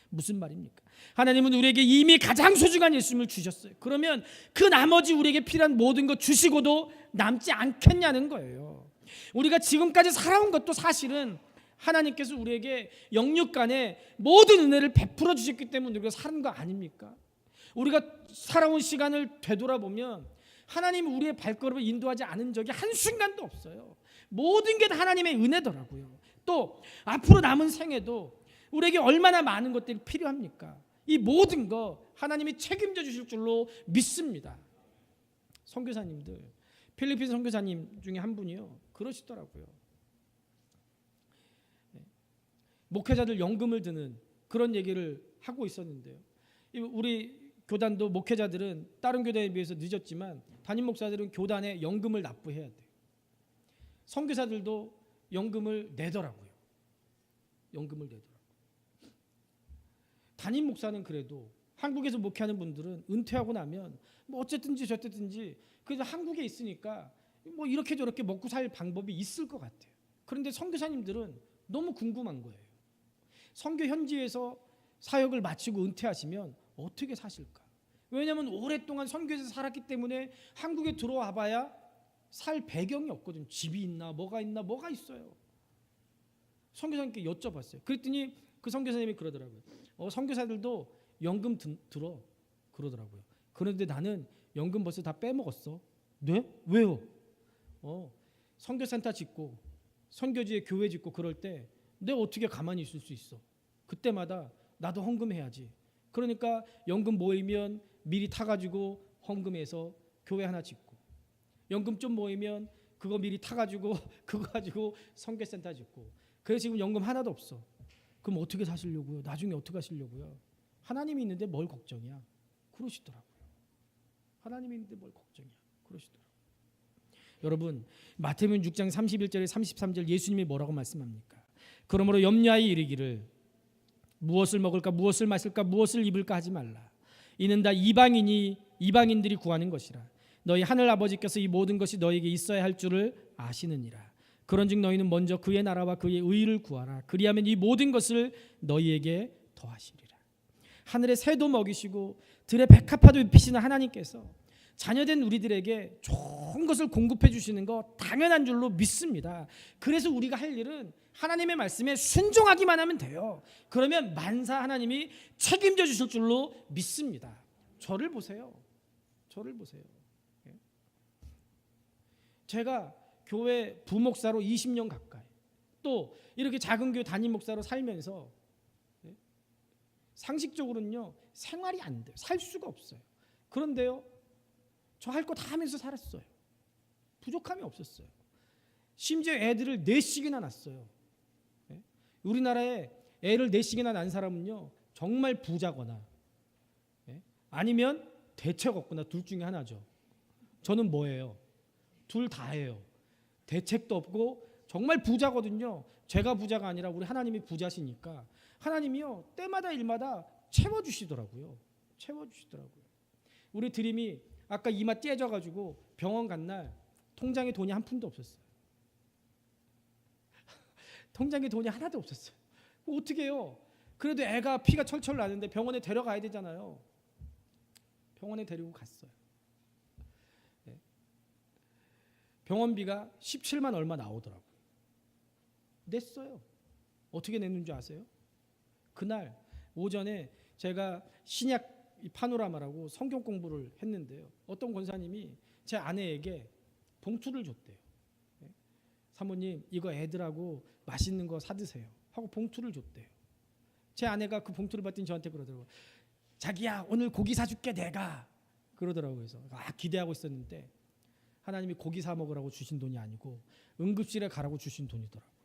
무슨 말입니까? 하나님은 우리에게 이미 가장 소중한 예수님을 주셨어요. 그러면 그 나머지 우리에게 필요한 모든 것 주시고도 남지 않겠냐는 거예요. 우리가 지금까지 살아온 것도 사실은 하나님께서 우리에게 영육간에 모든 은혜를 베풀어 주셨기 때문에 우리가 사는 거 아닙니까? 우리가 살아온 시간을 되돌아보면 하나님이 우리의 발걸음을 인도하지 않은 적이 한순간도 없어요. 모든 게 다 하나님의 은혜더라고요. 또 앞으로 남은 생에도 우리에게 얼마나 많은 것들이 필요합니까? 이 모든 거 하나님이 책임져 주실 줄로 믿습니다. 선교사님들, 필리핀 선교사님 중에 한 분이요 그러시더라고요. 목회자들 연금을 드는 그런 얘기를 하고 있었는데요. 우리 교단도 목회자들은 다른 교단에 비해서 늦었지만 담임 목사들은 교단에 연금을 납부해야 돼요. 선교사들도 연금을 내더라고요. 연금을 내더라고요. 담임 목사는 그래도 한국에서 목회하는 분들은 은퇴하고 나면 뭐 어쨌든지 저쨌든지 그래도 한국에 있으니까 뭐 이렇게 저렇게 먹고 살 방법이 있을 것 같아요. 그런데 선교사님들은 너무 궁금한 거예요. 선교 현지에서 사역을 마치고 은퇴하시면 어떻게 사실까? 왜냐하면 오랫동안 선교에서 살았기 때문에 한국에 들어와 봐야 살 배경이 없거든. 집이 있나 뭐가 있나 뭐가 있어요. 선교사님께 여쭤봤어요. 그랬더니 그 선교사님이 그러더라고요. 선교사들도 연금 들어 그러더라고요. 그런데 나는 연금 벌써 다 빼먹었어. 네? 왜요? 선교센터 짓고 선교지에 교회 짓고 그럴 때 내가 어떻게 가만히 있을 수 있어? 그때마다 나도 헌금해야지. 그러니까 연금 모이면 미리 타가지고 헌금해서 교회 하나 짓고, 연금 좀 모이면 그거 미리 타가지고 그거 가지고 선교센터 짓고. 그래서 지금 연금 하나도 없어. 그럼 어떻게 사시려고요? 나중에 어떻게 하시려고요? 하나님이 있는데 뭘 걱정이야? 그러시더라고요. 하나님이 있는데 뭘 걱정이야? 그러시더라고요. 여러분, 마태복음 6장 31절에 33절 예수님이 뭐라고 말씀합니까? 그러므로 염려하여 이르기를 무엇을 먹을까 무엇을 마실까 무엇을 입을까 하지 말라. 이는 다 이방인들이 구하는 것이라. 너희 하늘 아버지께서 이 모든 것이 너희에게 있어야 할 줄을 아시느니라. 그런즉 너희는 먼저 그의 나라와 그의 의를 구하라. 그리하면 이 모든 것을 너희에게 더하시리라. 하늘의 새도 먹이시고 들의 백합화도 입히시는 하나님께서 자녀된 우리들에게 좋은 것을 공급해 주시는 거 당연한 줄로 믿습니다. 그래서 우리가 할 일은 하나님의 말씀에 순종하기만 하면 돼요. 그러면 만사 하나님이 책임져 주실 줄로 믿습니다. 저를 보세요. 저를 보세요. 제가 교회 부목사로 20년 가까이, 또 이렇게 작은 교회 담임 목사로 살면서 상식적으로는요 생활이 안 돼요. 살 수가 없어요. 그런데요 저 할 거 다 하면서 살았어요. 부족함이 없었어요. 심지어 애들을 4씩이나 낳았어요. 우리나라에 애를 4씩이나 낳은 사람은요 정말 부자거나 아니면 대책 없거나 둘 중에 하나죠. 저는 뭐예요? 둘 다예요. 대책도 없고 정말 부자거든요. 제가 부자가 아니라 우리 하나님이 부자시니까 하나님이요 때마다 일마다 채워주시더라고요. 채워주시더라고요. 우리 드림이 아까 이마 째져가지고 병원 간 날 통장에 돈이 한 푼도 없었어요. 통장에 돈이 하나도 없었어요. 어떻게 해요? 그래도 애가 피가 철철 나는데 병원에 데려가야 되잖아요. 병원에 데리고 갔어요. 병원비가 17만 얼마 나오더라고요. 냈어요. 어떻게 냈는 줄 아세요? 그날 오전에 제가 신약 파노라마라고 성경 공부를 했는데요. 어떤 권사님이 제 아내에게 봉투를 줬대요. 사모님 이거 애들하고 맛있는 거 사드세요 하고 봉투를 줬대요. 제 아내가 그 봉투를 받더니 저한테 그러더라고요. 자기야 오늘 고기 사줄게 내가 그러더라고요. 그래서 기대하고 있었는데 하나님이 고기 사 먹으라고 주신 돈이 아니고 응급실에 가라고 주신 돈이더라고요.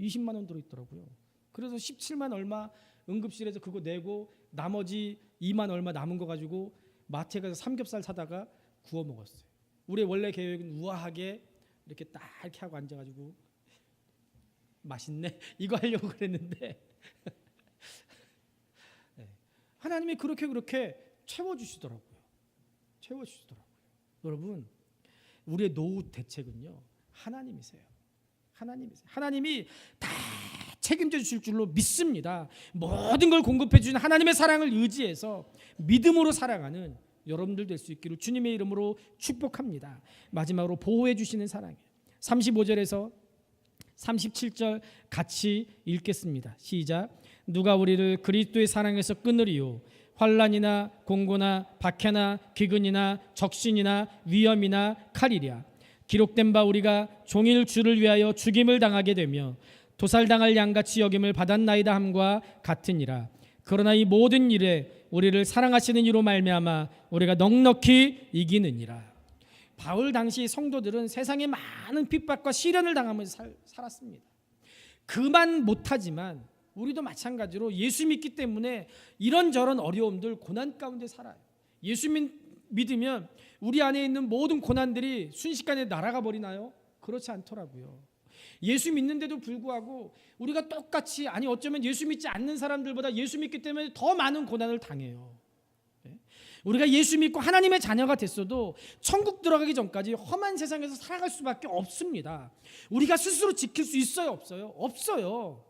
20만 원 들어있더라고요. 그래서 17만 얼마 응급실에서 그거 내고 나머지 2만 얼마 남은 거 가지고 마트에 가서 삼겹살 사다가 구워 먹었어요. 우리 원래 계획은 우아하게 이렇게 딱 이렇게 하고 앉아가지고 맛있네 이거 하려고 그랬는데 하나님이 그렇게 채워주시더라고요. 채워주시더라고요. 여러분 우리의 노후 대책은요 하나님이세요. 하나님이세요. 하나님이 다 책임져 주실 줄로 믿습니다. 모든 걸 공급해 주신 하나님의 사랑을 의지해서 믿음으로 살아가는 여러분들 될 수 있기를 주님의 이름으로 축복합니다. 마지막으로 보호해 주시는 사랑이에요. 35절에서 37절 같이 읽겠습니다. 시작. 누가 우리를 그리스도의 사랑에서 끊으리요 환난이나 공고나 박해나 기근이나 적신이나 위험이나 칼이랴. 기록된 바 우리가 종일 주를 위하여 죽임을 당하게 되며 도살당할 양같이 여김을 받았나이다 함과 같으니라. 그러나 이 모든 일에 우리를 사랑하시는 이로 말미암아 우리가 넉넉히 이기느니라. 바울 당시 성도들은 세상에 많은 핍박과 시련을 당하면서 살았습니다. 그만 못하지만 우리도 마찬가지로 예수 믿기 때문에 이런저런 어려움들, 고난 가운데 살아요. 예수 믿으면 우리 안에 있는 모든 고난들이 순식간에 날아가 버리나요? 그렇지 않더라고요. 예수 믿는데도 불구하고 우리가 똑같이, 아니 어쩌면 예수 믿지 않는 사람들보다 예수 믿기 때문에 더 많은 고난을 당해요. 우리가 예수 믿고 하나님의 자녀가 됐어도 천국 들어가기 전까지 험한 세상에서 살아갈 수밖에 없습니다. 우리가 스스로 지킬 수 있어요? 없어요? 없어요.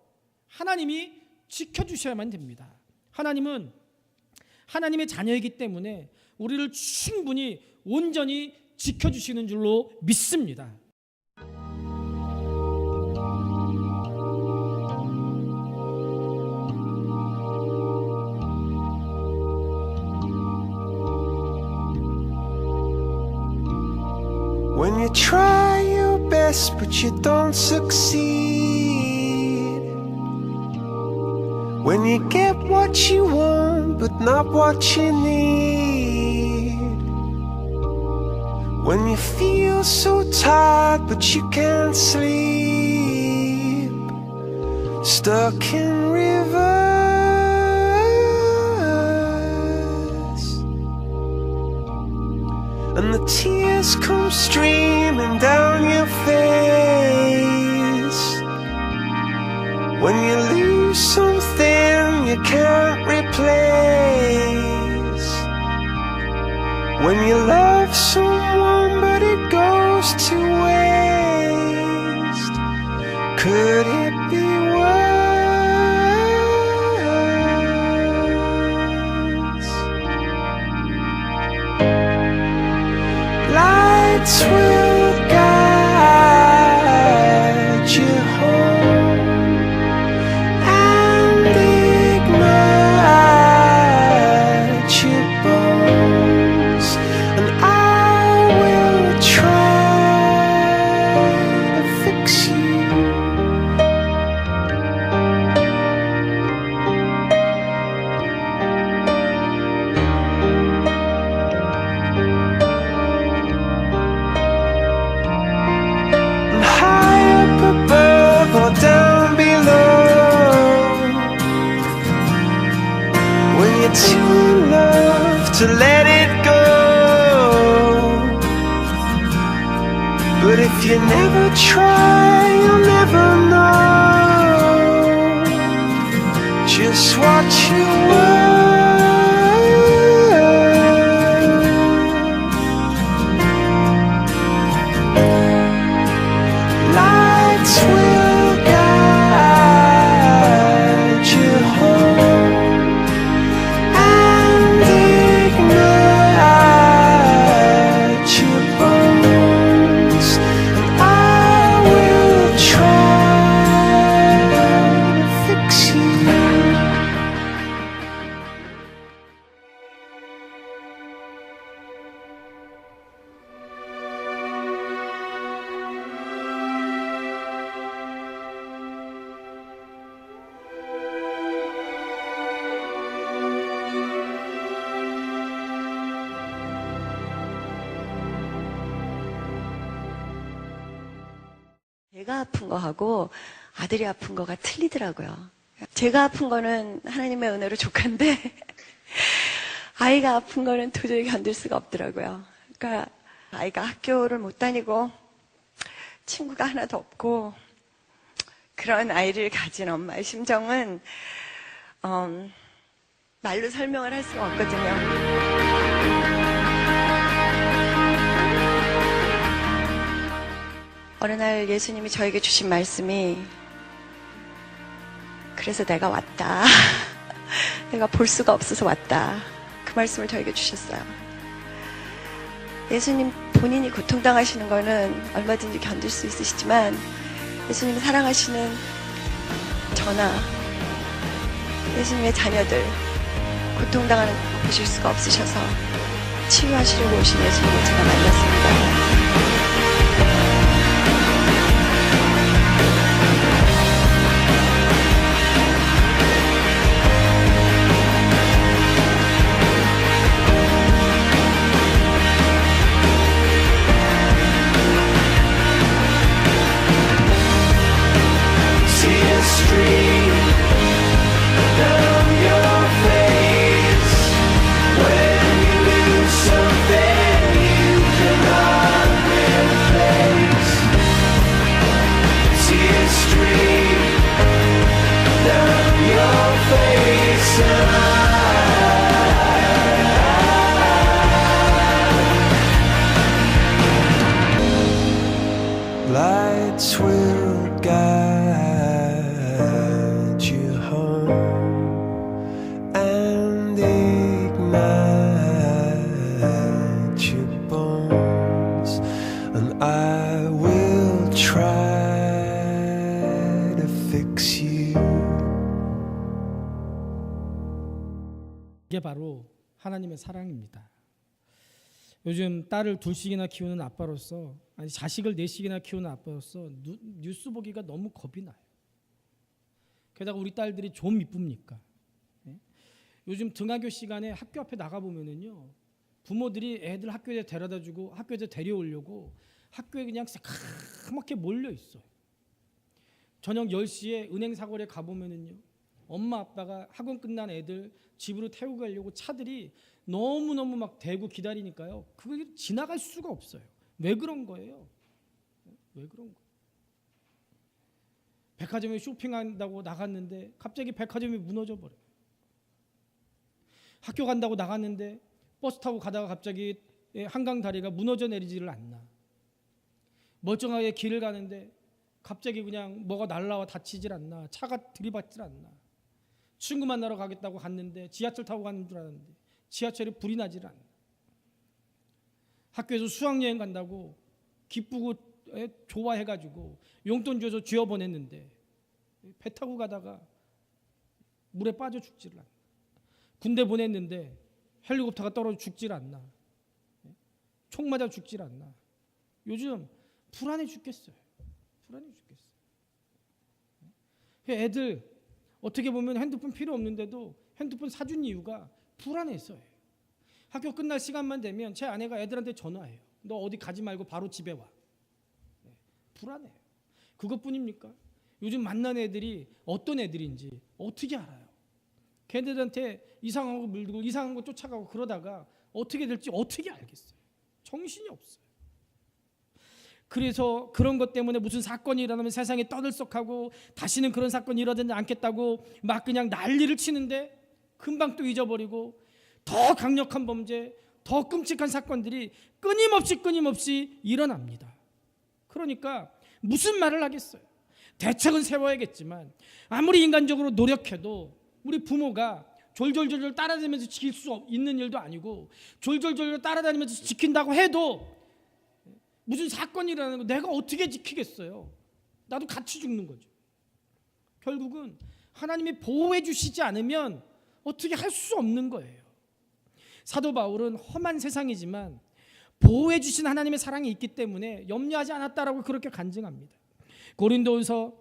하나님이 지켜주셔야만 됩니다. 하나님은 하나님의 자녀이기 때문에 우리를 충분히 온전히 지켜주시는 줄로 믿습니다.
When you try your best but you don't succeed, when you get what you want but not what you need, when you feel so tired but you can't sleep, stuck in rivers and the tears come streaming down your face, when you lose something you can't replace, when you love someone but it goes to waste, could it be worse? Lights will guide you home and ignite your bones, and I will try to fix you. Or down below, when you're too in love to let it go, but if you never try you'll never know just what you were. Lights will guide you home and ignite your bones, and I will try to fix you.
제가 아픈 거하고 아들이 아픈 거가 틀리더라고요. 제가 아픈 거는 하나님의 은혜로 족한데 아이가 아픈 거는 도저히 견딜 수가 없더라고요. 그러니까 아이가 학교를 못 다니고 친구가 하나도 없고 그런 아이를 가진 엄마의 심정은 말로 설명을 할 수가 없거든요. 어느 날 예수님이 저에게 주신 말씀이, 그래서 내가 왔다. 내가 볼 수가 없어서 왔다. 그 말씀을 저에게 주셨어요. 예수님 본인이 고통당하시는 거는 얼마든지 견딜 수 있으시지만 예수님이 사랑하시는 저나 예수님의 자녀들 고통당하는 거 보실 수가 없으셔서 치유하시려고 오신 예수님을 제가 만났습니다.
lights will guide you home and ignite your bones, and I will try to fix you.
이게 바로 하나님의 사랑입니다. 요즘 딸을 둘씩이나 키우는 아빠로서, 아니 자식을 넷씩이나 키우는 아빠로서 뉴스 보기가 너무 겁이 나요. 게다가 우리 딸들이 좀 이쁩니까? 요즘 등하교 시간에 학교 앞에 나가 보면은요, 부모들이 애들 학교에 데려다주고 학교에서 데려오려고 학교에 그냥 새카맣게 몰려 있어요. 저녁 10시에 은행 사거리에 가 보면은요, 엄마 아빠가 학원 끝난 애들 집으로 태우고 가려고 차들이 너무너무 막 대고 기다리니까요, 그게 지나갈 수가 없어요. 왜 그런 거예요? 왜 그런 거예요? 백화점에 쇼핑한다고 나갔는데 갑자기 백화점이 무너져 버려요. 학교 간다고 나갔는데 버스 타고 가다가 갑자기 한강 다리가 무너져 내리지를 않나. 멀쩡하게 길을 가는데 갑자기 그냥 뭐가 날라와 다치질 않나. 차가 들이받질 않나. 친구 만나러 가겠다고 갔는데 지하철 타고 가는 줄 알았는데 지하철이 불이 나질 않나. 학교에서 수학여행 간다고 기쁘고 좋아해가지고 용돈 줘서 쥐어보냈는데 배 타고 가다가 물에 빠져 죽지를 않나. 군대 보냈는데 헬리콥터가 떨어져 죽질 않나. 총 맞아 죽질 않나. 요즘 불안해 죽겠어요. 불안해 죽겠어요. 애들 어떻게 보면 핸드폰 필요 없는데도 핸드폰 사준 이유가 불안해서예요. 학교 끝날 시간만 되면 제 아내가 애들한테 전화해요. 너 어디 가지 말고 바로 집에 와. 불안해요. 그것뿐입니까? 요즘 만난 애들이 어떤 애들인지 어떻게 알아요? 걔네들한테 이상한 거 물들고 이상한 거 쫓아가고 그러다가 어떻게 될지 어떻게 알겠어요? 정신이 없어요. 그래서 그런 것 때문에 무슨 사건이 일어나면 세상에 떠들썩하고 다시는 그런 사건이 일어나지 않겠다고 막 그냥 난리를 치는데 금방 또 잊어버리고 더 강력한 범죄, 더 끔찍한 사건들이 끊임없이 일어납니다. 그러니까 무슨 말을 하겠어요? 대책은 세워야겠지만 아무리 인간적으로 노력해도 우리 부모가 졸졸졸 따라다니면서 지킬 수 있는 일도 아니고 졸졸졸 따라다니면서 지킨다고 해도 무슨 사건이 일어나는 거 내가 어떻게 지키겠어요? 나도 같이 죽는 거죠. 결국은 하나님이 보호해 주시지 않으면 어떻게 할 수 없는 거예요. 사도 바울은 험한 세상이지만 보호해 주신 하나님의 사랑이 있기 때문에 염려하지 않았다라고 그렇게 간증합니다. 고린도후서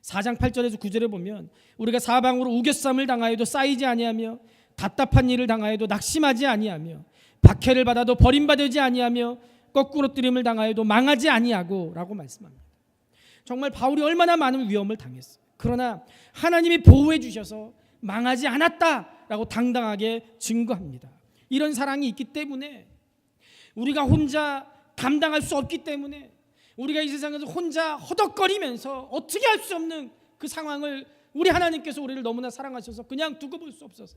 4장 8절에서 9절에 보면 우리가 사방으로 우겨쌈을 당하여도 쌓이지 아니하며 답답한 일을 당하여도 낙심하지 아니하며 박해를 받아도 버림받지 아니하며 거꾸로 뜨림을 당하여도 망하지 아니하고 라고 말씀합니다. 정말 바울이 얼마나 많은 위험을 당했어요. 그러나 하나님이 보호해 주셔서 망하지 않았다라고 당당하게 증거합니다. 이런 사랑이 있기 때문에 우리가 혼자 감당할 수 없기 때문에 우리가 이 세상에서 혼자 허덕거리면서 어떻게 할 수 없는 그 상황을 우리 하나님께서 우리를 너무나 사랑하셔서 그냥 두고 볼 수 없어서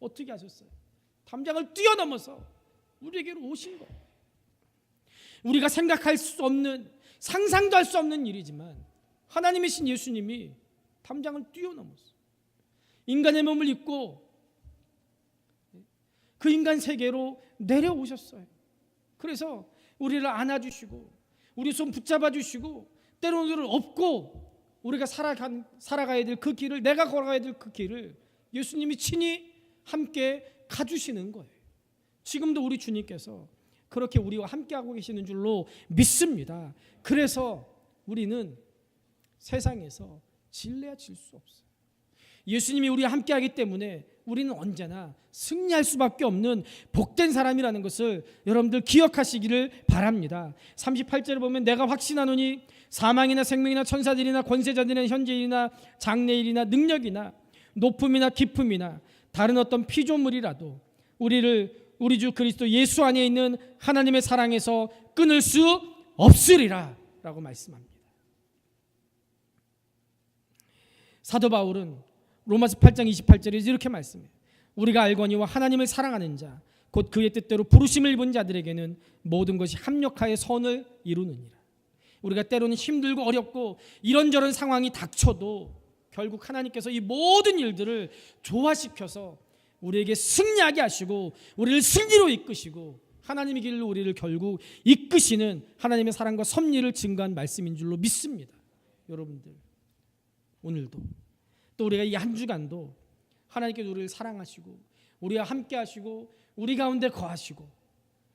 어떻게 하셨어요? 담장을 뛰어넘어서 우리에게로 오신 거예요. 우리가 생각할 수 없는, 상상도 할 수 없는 일이지만 하나님이신 예수님이 담장을 뛰어넘었어요. 인간의 몸을 입고 그 인간 세계로 내려오셨어요. 그래서 우리를 안아주시고 우리 손 붙잡아 주시고 때로는 우리를 업고 우리가 살아가야 될 그 길을, 내가 걸어가야 될 그 길을 예수님이 친히 함께 가주시는 거예요. 지금도 우리 주님께서 그렇게 우리와 함께하고 계시는 줄로 믿습니다. 그래서 우리는 세상에서 질래야 질 수 없어요. 예수님이 우리와 함께하기 때문에 우리는 언제나 승리할 수밖에 없는 복된 사람이라는 것을 여러분들 기억하시기를 바랍니다. 38절을 보면 내가 확신하노니 사망이나 생명이나 천사들이나 권세자들이나 현재일이나 장래일이나 능력이나 높음이나 깊음이나 다른 어떤 피조물이라도 우리를 우리 주 그리스도 예수 안에 있는 하나님의 사랑에서 끊을 수 없으리라 라고 말씀합니다. 사도 바울은 로마서 8장 28절에 이렇게 말씀해요. 우리가 알거니와 하나님을 사랑하는 자 곧 그의 뜻대로 부르심을 입은 자들에게는 모든 것이 합력하여 선을 이루느니라. 우리가 때로는 힘들고 어렵고 이런저런 상황이 닥쳐도 결국 하나님께서 이 모든 일들을 조화시켜서 우리에게 승리하게 하시고 우리를 승리로 이끄시고 하나님의 길로 우리를 결국 이끄시는 하나님의 사랑과 섭리를 증거한 말씀인 줄로 믿습니다. 여러분들 오늘도 또 우리가 이 한 주간도 하나님께서 우리를 사랑하시고 우리와 함께 하시고 우리 가운데 거하시고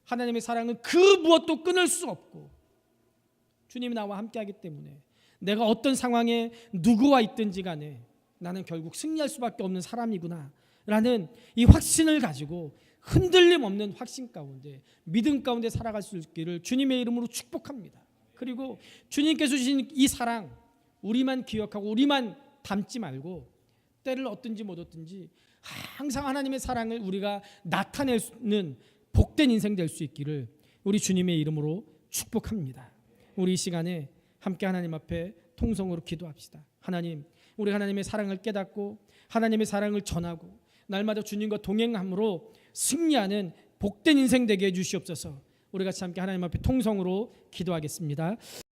하나님의 사랑은 그 무엇도 끊을 수 없고 주님이 나와 함께 하기 때문에 내가 어떤 상황에 누구와 있든지 간에 나는 결국 승리할 수밖에 없는 사람이구나 라는 이 확신을 가지고 흔들림 없는 확신 가운데 믿음 가운데 살아갈 수 있기를 주님의 이름으로 축복합니다. 그리고 주님께서 주신 이 사랑 우리만 기억하고 우리만 담지 말고 때를 얻든지 못 얻든지 항상 하나님의 사랑을 우리가 나타내는 복된 인생 될 수 있기를 우리 주님의 이름으로 축복합니다. 우리 이 시간에 함께 하나님 앞에 통성으로 기도합시다. 하나님, 우리 하나님의 사랑을 깨닫고 하나님의 사랑을 전하고 날마다 주님과 동행함으로 승리하는 복된 인생 되게 해 주시옵소서. 우리 같이 함께 하나님 앞에 통성으로 기도하겠습니다.